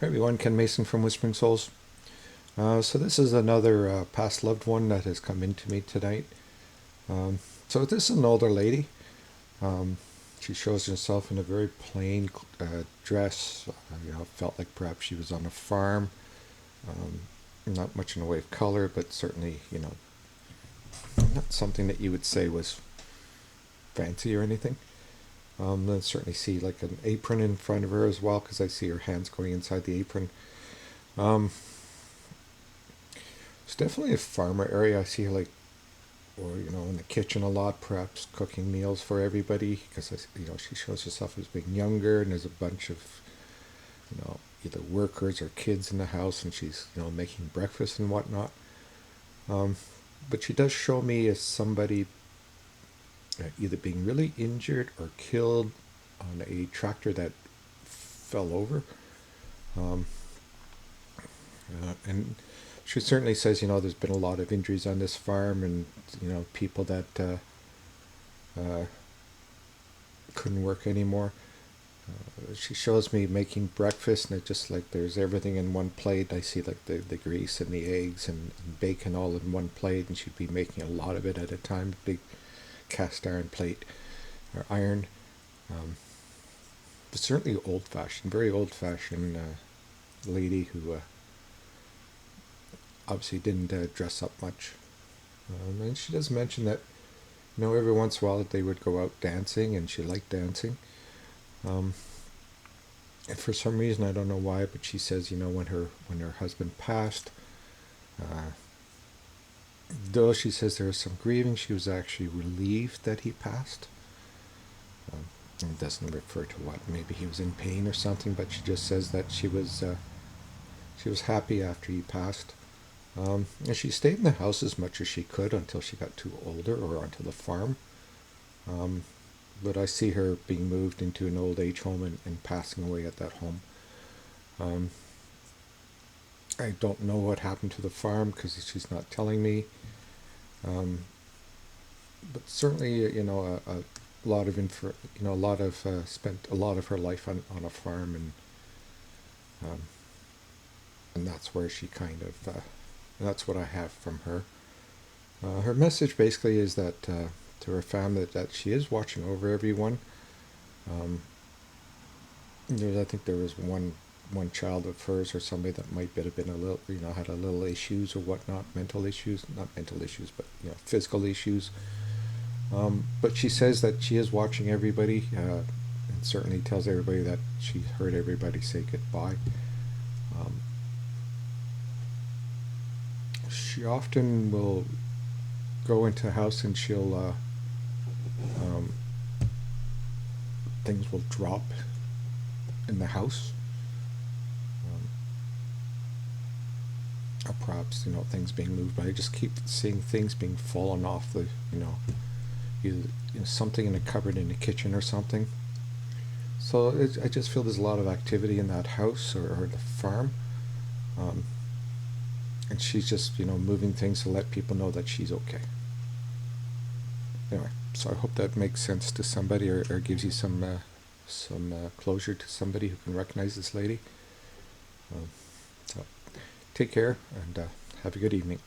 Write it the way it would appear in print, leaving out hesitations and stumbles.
Hi everyone, Ken Mason from Whispering Souls. So this is another past loved one that has come into me tonight. So this is an older lady. Um, she shows herself in a very plain dress. Felt like perhaps she was on a farm. Um, Not much in the way of color, but certainly, not something that you would say was fancy or anything. I certainly see like an apron in front of her as well, because I see her hands going inside the apron. Um, It's definitely a farmer area. I see her like, or in the kitchen a lot, perhaps cooking meals for everybody. Because she shows herself as being younger, and there's a bunch of either workers or kids in the house, and she's making breakfast and whatnot. Um, but she does show me as somebody either being really injured or killed on a tractor that fell over. Um, and she certainly says, there's been a lot of injuries on this farm, and people that uh, couldn't work anymore. She shows me making breakfast, and it's just like there's everything in one plate. I see like the grease and the eggs and bacon all in one plate, and she'd be making a lot of it at a time. Big cast iron plate or iron. Um, but certainly old fashioned, very old fashioned lady who obviously didn't dress up much. And she does mention that, every once in a while that they would go out dancing, and she liked dancing. Um, and for some reason, I don't know why, but she says, when her husband passed, uh, though she says there was some grieving, she was actually relieved that he passed. Um, it doesn't refer to what, maybe he was in pain or something, but she just says that she was happy after he passed. And she stayed in the house as much as she could until she got too older or onto the farm. Um, but I see her being moved into an old age home and passing away at that home. Um, I don't know what happened to the farm because she's not telling me. Um, but certainly, a lot of spent a lot of her life on a farm, um, and that's where she kind of that's what I have from her. Her message basically is that to her family that she is watching over everyone. Um, I think there was one child of hers or somebody that might have been a little, had a little issues or whatnot, mental issues, not mental issues, but physical issues. But she says that she is watching everybody, and certainly tells everybody that she heard everybody say goodbye. Um, she often will go into a house, and she'll um, things will drop in the house. Um, or perhaps things being moved, but I just keep seeing things being fallen off the either something in a cupboard in the kitchen or something. So I just feel there's a lot of activity in that house or the farm. Um, and she's just moving things to let people know that she's okay. Anyway, so I hope that makes sense to somebody, or gives you some closure to somebody who can recognize this lady. So take care, and have a good evening.